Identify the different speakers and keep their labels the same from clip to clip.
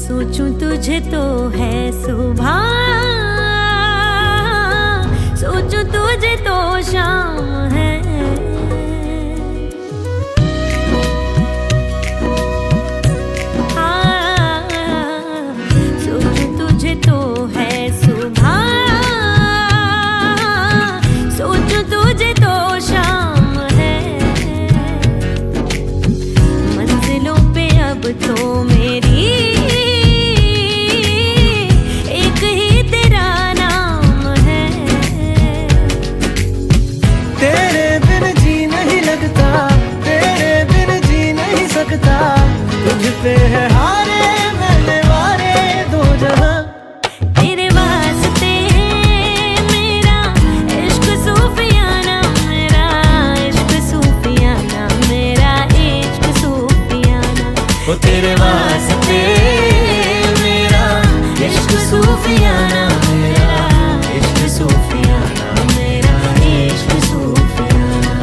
Speaker 1: सोचूं तुझे तो है सुबह, सोचूं तुझे तो शाम है। सोचूं तुझे तो है सुबह, सोचूं तुझे तो शाम है। मंजिलों पे अब तो मेरी एक ही तेरा नाम है।
Speaker 2: तेरे बिन जी नहीं लगता, तेरे बिन जी नहीं सकता, तुझ पे है हारे मैंने वारे दो जहां।
Speaker 1: तेरे वास्ते मेरा इश्क सूफियाना, मेरा इश्क सूफियाना, मेरा इश्क सूफियाना।
Speaker 2: ओ तेरे वास्ते मेरा इश्क सूफियाना, मेरा इश्क सूफियाना,
Speaker 1: मेरा इश्क सूफियाना।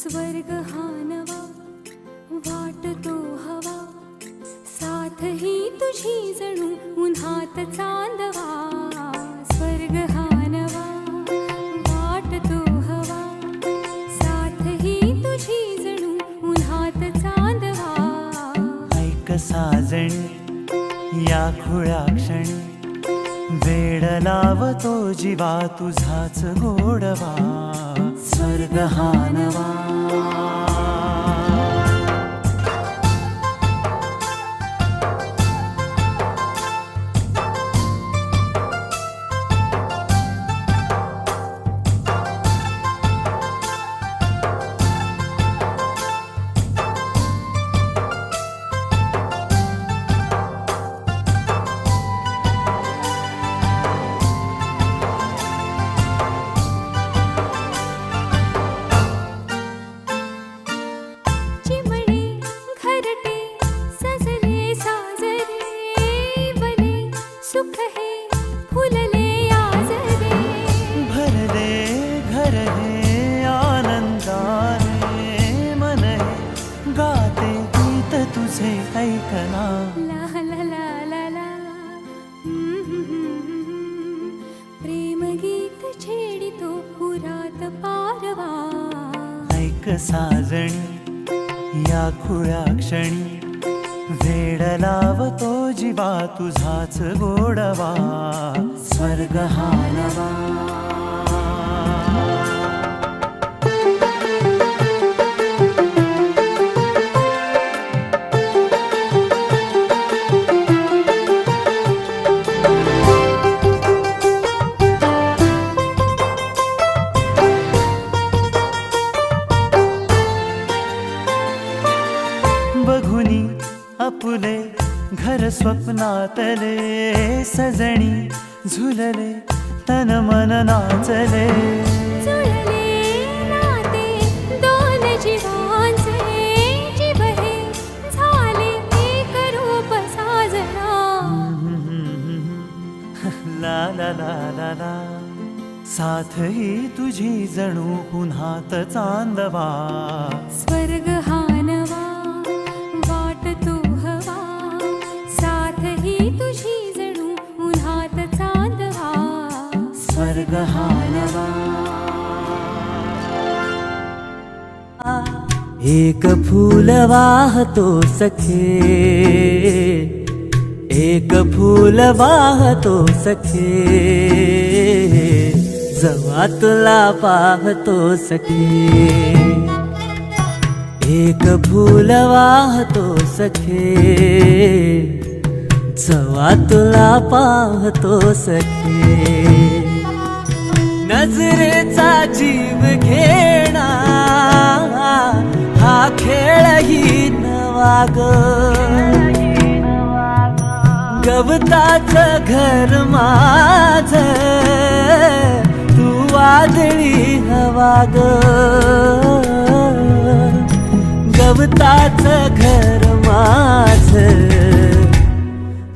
Speaker 1: स्वर्ग हा नवा वाटतो हवा, साथ ही तुझी जणू उन्हात चांदवा। स्वर्ग हा नवा वाटतो हवा, साथ ही तुझी जणू उन्हात चांदवा।
Speaker 2: ऐक साजणी या खुळ्या क्षणी, वेड लावतो जीवा तुझाच गोडवा। स्वर्ग हा नवा
Speaker 1: सुख है फुलले आजरे,
Speaker 2: भरले घर हे आनंदाने, मन हे गाते गीत तुझे ऐकना।
Speaker 1: ला ला ला ला ला, प्रेम गीत छेडितो पुरात पारवा।
Speaker 2: ऐक साजणी या खुळ्या क्षणी, वेड लावतो जीवा तुझाच गोडवा। स्वर्ग हा नवा बघुनी आपुले घर स्वप्नातले, सजणी झुलले तन मन नाचले।
Speaker 1: जुळले नाते दोन जीवांचे, जीव हे झाले एक रूप साजना।
Speaker 2: ला ला ला ला ला, साथ ही तुझी जणू उन्हात चांदवा।
Speaker 1: स्वर्ग हा नवा वाटतो हवा, साथ ही तुझी जणू उन्हात चांदवा।
Speaker 2: स्वर्ग हा नवा
Speaker 3: एक फूल वाहतो सखे, एक फूल वाहतो सखे, जवा तुला पाहतो सखे। एक फूल वाहतो सखे, जवा तुला पाहतो सखे. नजरेचा जीव घेणा हा खेळही नवा ग. गवताचं घर माझ तू वादळी हवा ग. गवताचं घर माझ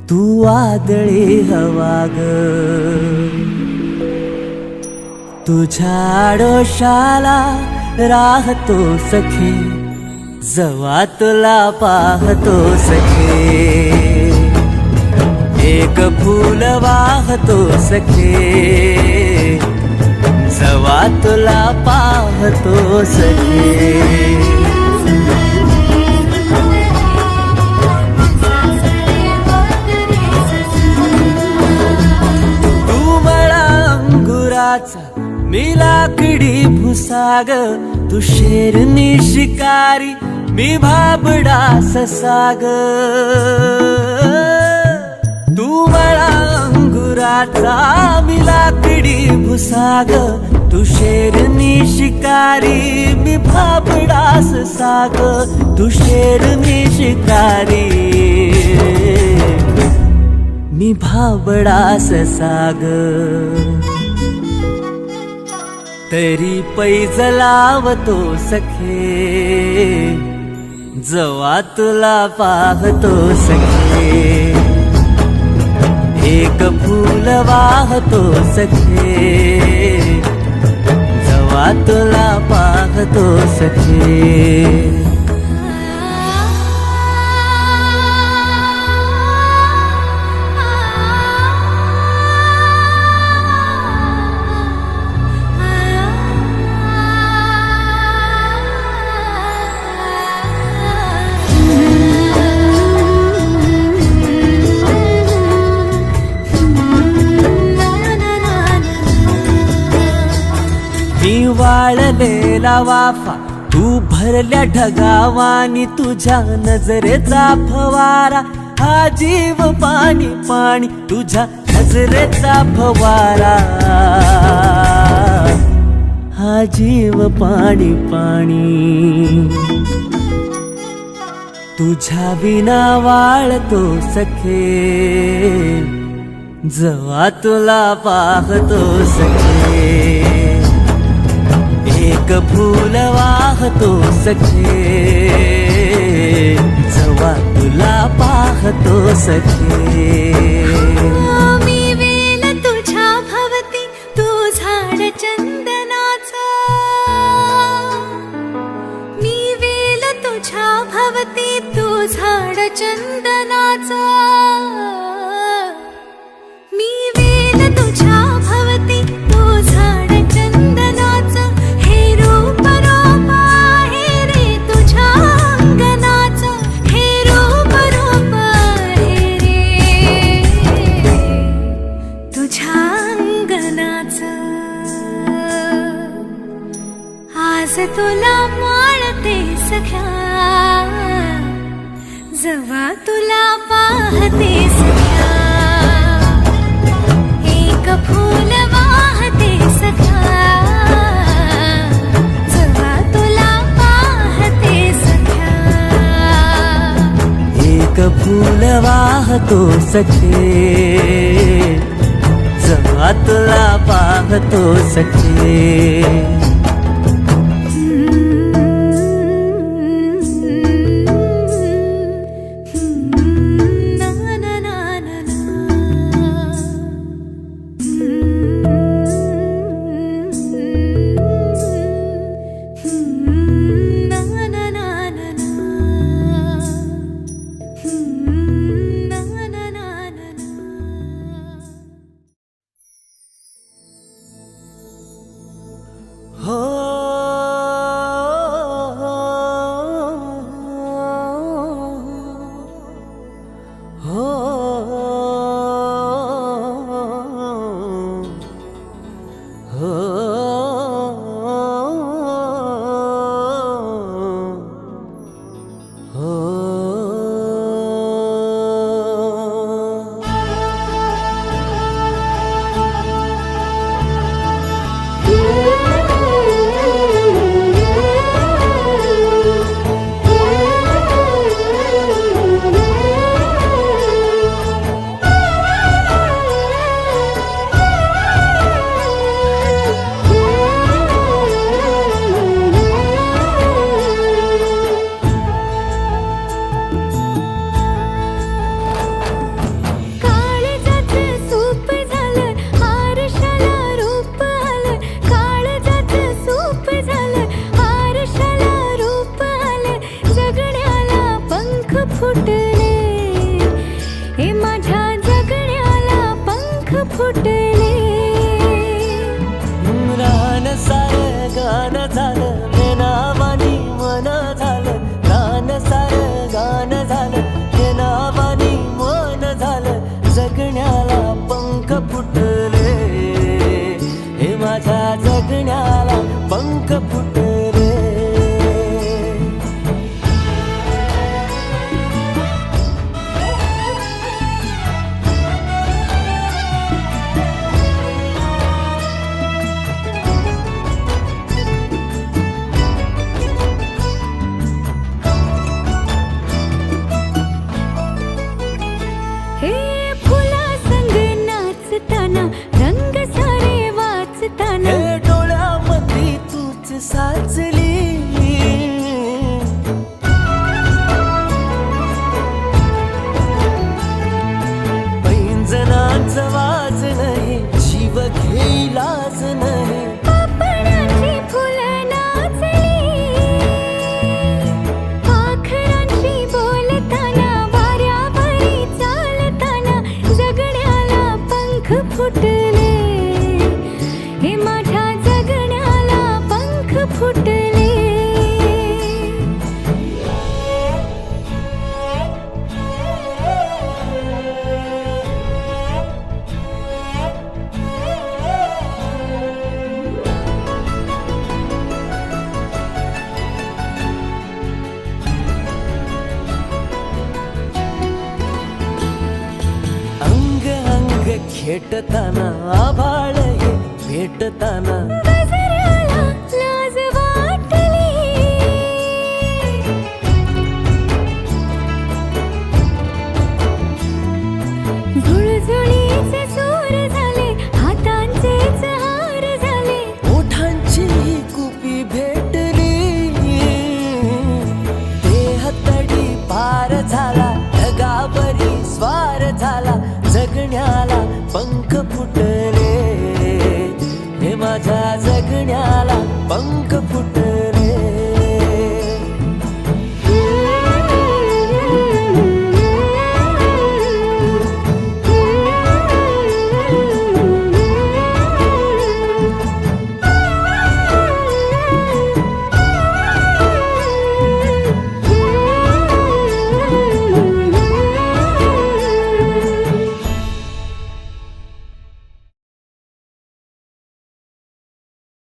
Speaker 3: तू वादळी हवा ग. तुझ्या आडोशाला राहतो सखे, जवा तुला पाहतो सखे. एक फूल वाहतो सखे, जवा तुला पाहतो सखे. तू मला अंगुराचा मी लाकडी भुसाग, तू शेरनी शिकारी मी भाबडा ससाग. तू मला अंगुराचा मी लाकडी भुसाग, तू शेरनी शिकारी मी भाबडा ससाग. तू शेरनी शिकारी मी भाबडा ससाग. तरी पैज लावतो सखे, जवा तुला पाहतो सखे. एक फूल वाहतो सखे, जवा तुला पाहतो सखे. मी वाळलेला वाफा तू भरल्या ढगावानी, तुझ्या नजरेचा फवारा हा जीव पाणी पाणी. तुझ्या नजरेचा फवारा हा जीव पाणी पाणी. तुझ्या विना वाळतो सखे, जवा तुला पाहतो सखे. एक फूल वाहतो सखे, जवा तुला पाहतो सखे.
Speaker 1: मी वेल तुझ्या भवती तू झाड चंदनाचा. मी वेल तुझ्या भवती तू झाड चंदनाचा. मी वेल तुझ्या भवती तू झाड चंदनाचा. हे रूप रूप आहे रे तुझ्या अंगणाचं. हे रूप रूप आहे रे तुझ्या अंगणाचं. आज तुला माळते सख्या, जवा तुला पाहते सख्या. एक फूल वाहते सख्या, जवा तुला पाहते सख्या.
Speaker 3: एक फूल वाहतो सखे, जवा तुला पाहतो सखे. गान झालं मेनावानी मन झालं गान सारं गान झालं मेनावानी मन झालं जगण्याला पंख फुटले हे माझ्या जगण्याला पंख फुटले
Speaker 1: हे फुला संग नाचताना रंग सारे वाचताना
Speaker 3: हे डोळ्यामध्ये तूच साचली पैंजणाचं वाज नाही जीव घेईलाच नाही
Speaker 1: पापणाची फुलं नाचली पाखरांशी बोलताना वाऱ्यावरी चालताना जगण्याला पंख फुटले हे माझ्या जगण्याला पंख फुटले
Speaker 3: अंग अंग खेटताना आभाळ हे भेटताना
Speaker 1: गजऱ्याला लाज वाटली झुळझुळीचे सूर झाले हातांचेच हार झाले
Speaker 3: ओठांची कुपी भेटली देह तडी पार झाला ढगावरी स्वार झाला जगण्याला पंख फुटले हे माझ्या जगण्याला पंख